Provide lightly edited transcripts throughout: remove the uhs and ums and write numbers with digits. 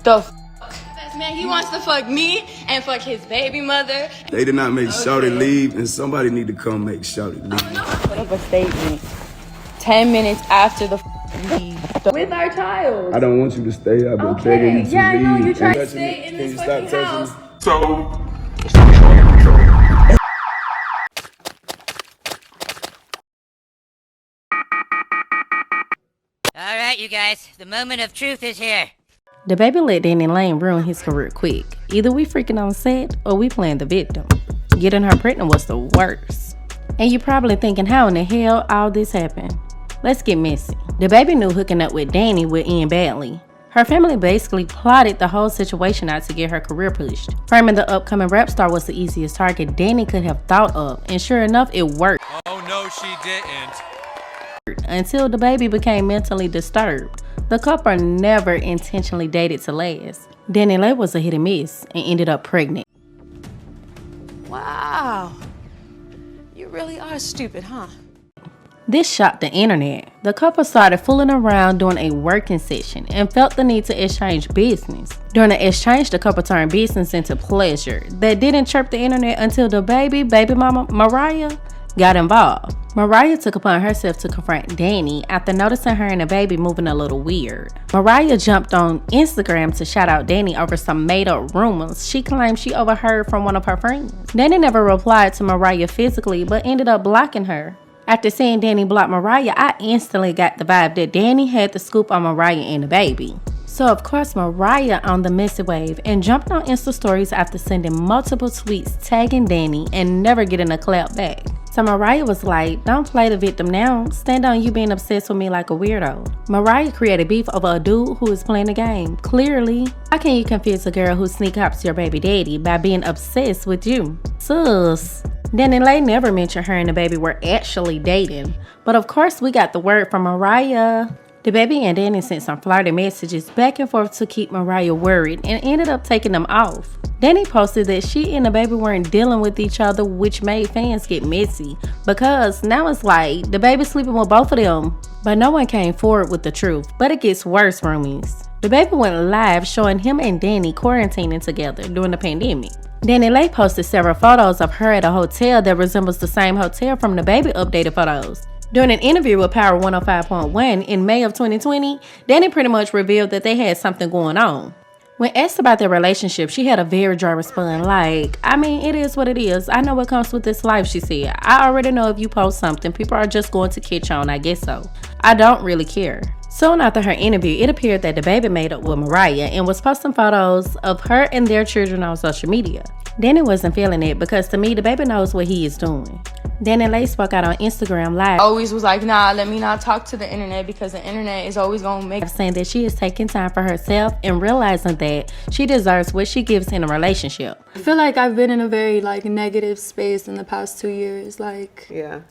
The man, he wants to fuck me and fuck his baby mother. They did not make Shawty leave, and somebody need to come make Shawty leave. Put up a statement 10 minutes after the leave with our child. I don't want you to stay. I've been begging you to leave. Yeah, I know you trying to stay in this fucking house. All right, you guys, the moment of truth is here. Dababy let Danileigh ruin his career quick. Either we freaking on set or we playing the victim. Getting her pregnant was the worst. And you're probably thinking, how in the hell all this happened? Let's get messy. Dababy knew hooking up with Danny would end badly. Her family basically plotted the whole situation out to get her career pushed. Framing the upcoming rap star was the easiest target Danny could have thought of, and sure enough, it worked. Oh no, she didn't. Until Dababy became mentally disturbed. The couple never intentionally dated to last. Danileigh was a hit and miss and ended up pregnant. Wow. You really are stupid, huh? This shocked the internet. The couple started fooling around during a working session and felt the need to exchange business. During the exchange, the couple turned business into pleasure. That didn't chirp the internet until the baby mama Mariah got involved. Mariah took upon herself to confront Danny after noticing her and the baby moving a little weird. Mariah jumped on Instagram to shout out Danny over some made-up rumors she claimed she overheard from one of her friends. Danny never replied to Mariah physically, but ended up blocking her. After seeing Danny block Mariah, I instantly got the vibe that Danny had the scoop on Mariah and the baby. So of course Mariah on the messy wave and jumped on Insta stories after sending multiple tweets tagging Danny and never getting a clap back. So Mariah was like, don't play the victim now, stand on you being obsessed with me like a weirdo. Mariah created beef over a dude who is playing the game. Clearly, how can you confuse a girl who sneak hops your baby daddy by being obsessed with you? Sus. Danileigh never mentioned her and the baby were actually dating. But of course we got the word from Mariah. Dababy and Danny sent some flirty messages back and forth to keep Mariah worried and ended up taking them off. Danny posted that she and the baby weren't dealing with each other, which made fans get messy because now it's like the baby sleeping with both of them. But no one came forward with the truth. But it gets worse, roomies. Dababy went live showing him and Danny quarantining together during the pandemic. Danileigh posted several photos of her at a hotel that resembles the same hotel from the baby updated photos. During an interview with Power 105.1 in May of 2020, Danny pretty much revealed that they had something going on. When asked about their relationship, she had a very dry response like, I mean, it is what it is. I know what comes with this life, she said. I already know if you post something, people are just going to catch on, I guess so. I don't really care. Soon after her interview, it appeared that Dababy made up with Mariah and was posting photos of her and their children on social media. Danny wasn't feeling it because to me, Dababy knows what he is doing. Danileigh spoke out on Instagram Live. Always was like, nah, let me not talk to the internet because the internet is always gonna make. Saying that she is taking time for herself and realizing that she deserves what she gives in a relationship. I feel like I've been in a very negative space in the past 2 years. Yeah.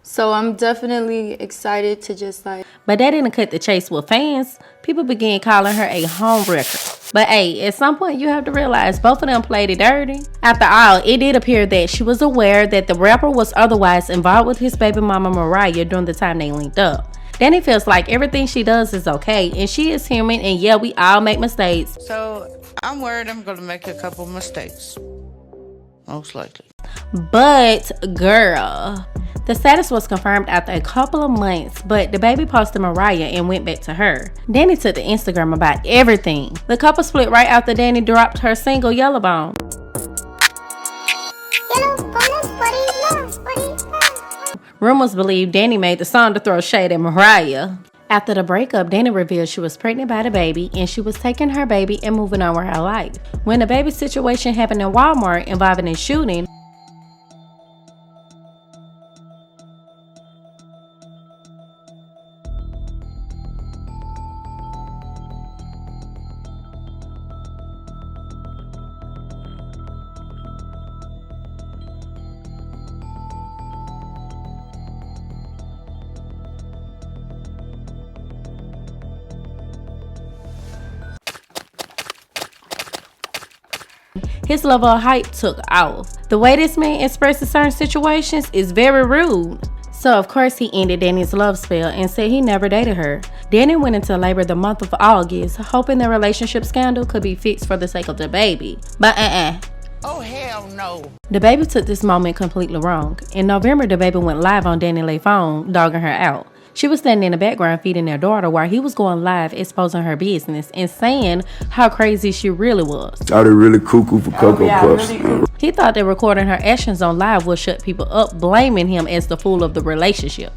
So I'm definitely excited to just But that didn't cut the chase with fans. People began calling her a homewrecker. But hey, at some point you have to realize both of them played it dirty. After all, it did appear that she was aware that the rapper was otherwise involved with his baby mama Mariah during the time they linked up. Danny feels like everything she does is okay and she is human and yeah, we all make mistakes. So I'm worried I'm gonna make a couple mistakes. Most likely. But girl, the status was confirmed after a couple of months, but Dababy posted Mariah and went back to her. Danny took to Instagram about everything. The couple split right after Danny dropped her single Yellow Bone. Rumors believe Danny made the song to throw shade at Mariah. After the breakup, Danny revealed she was pregnant by the baby and she was taking her baby and moving on with her life. When the baby situation happened in Walmart involving a shooting, his level of hype took off. The way this man expresses certain situations is very rude. So of course he ended Danny's love spell and said he never dated her. Danny went into labor the month of August, hoping their relationship scandal could be fixed for the sake of Dababy. But Oh, hell no. Dababy took this moment completely wrong. In November, Dababy went live on Danileigh's phone, dogging her out. She was standing in the background feeding their daughter while he was going live exposing her business and saying how crazy she really was. Shawty really cuckoo for Cocoa Puffs. He thought that recording her actions on live would shut people up, blaming him as the fool of the relationship.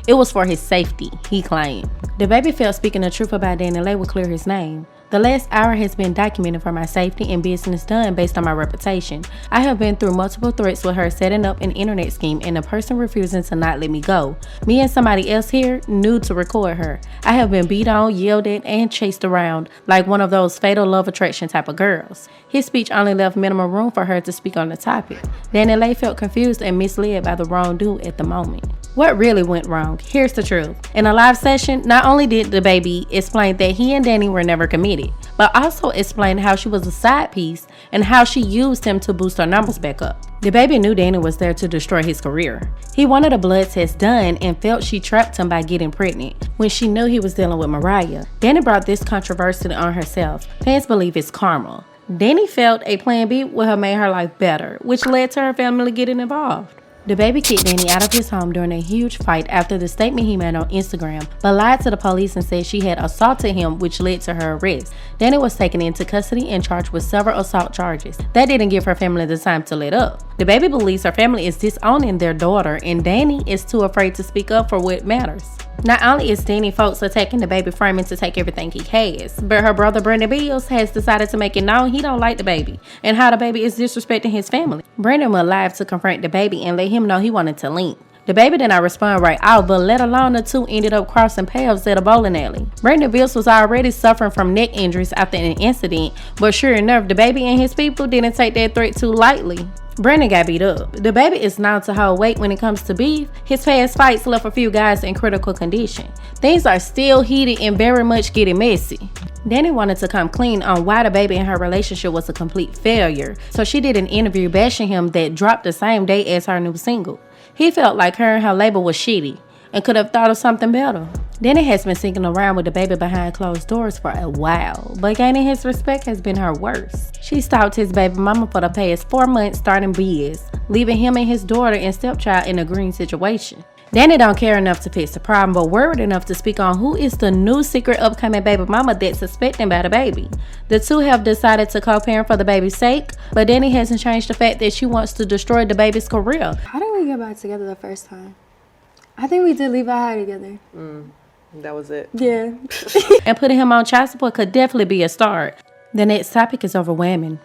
It was for his safety, he claimed. Dababy felt speaking the truth about Danileigh would clear his name. The last hour has been documented for my safety and business done based on my reputation. I have been through multiple threats with her setting up an internet scheme and the person refusing to not let me go. Me and somebody else here knew to record her. I have been beat on, yelled at, and chased around like one of those fatal love attraction type of girls. His speech only left minimal room for her to speak on the topic. Danileigh felt confused and misled by the wrong dude at the moment. What really went wrong? Here's the truth. In a live session, not only did Dababy explain that he and Danny were never committed, but also explained how she was a side piece and how she used him to boost her numbers back up. Dababy knew Danny was there to destroy his career. He wanted a blood test done and felt she trapped him by getting pregnant when she knew he was dealing with Mariah. Danny brought this controversy on herself. Fans believe it's karma. Danny felt a plan B would have made her life better, which led to her family getting involved. Dababy kicked Danny out of his home during a huge fight after the statement he made on Instagram, but lied to the police and said she had assaulted him, which led to her arrest. Danny was taken into custody and charged with several assault charges. That didn't give her family the time to let up. Dababy believes her family is disowning their daughter, and Danny is too afraid to speak up for what matters. Not only is Danny folks attacking Dababy, framing to take everything he has, but her brother Brandon Bills has decided to make it known he don't like Dababy and how Dababy is disrespecting his family. Brandon went live to confront Dababy and let him know he wanted to link. Dababy did not respond right out, but let alone the two ended up crossing paths at a bowling alley. Brandon Bills was already suffering from neck injuries after an incident, but sure enough, Dababy and his people didn't take that threat too lightly. Brandon got beat up. Dababy is known to hold weight when it comes to beef. His past fights left a few guys in critical condition. Things are still heated and very much getting messy. Danny wanted to come clean on why Dababy and her relationship was a complete failure, so she did an interview bashing him that dropped the same day as her new single. He felt like her and her label was shitty and could have thought of something better. Danny has been singing around with Dababy behind closed doors for a while, but gaining his respect has been her worst. She stalked his baby mama for the past 4 months starting biz, leaving him and his daughter and stepchild in a green situation. Danny don't care enough to fix the problem, but worried enough to speak on who is the new secret upcoming baby mama that's suspecting about the baby. The two have decided to co-parent for the baby's sake, but Danny hasn't changed the fact that she wants to destroy the baby's career. How did we get back together the first time? I think we did leave our high together. That was it. Yeah. And putting him on child support could definitely be a start. The next topic is overwhelming.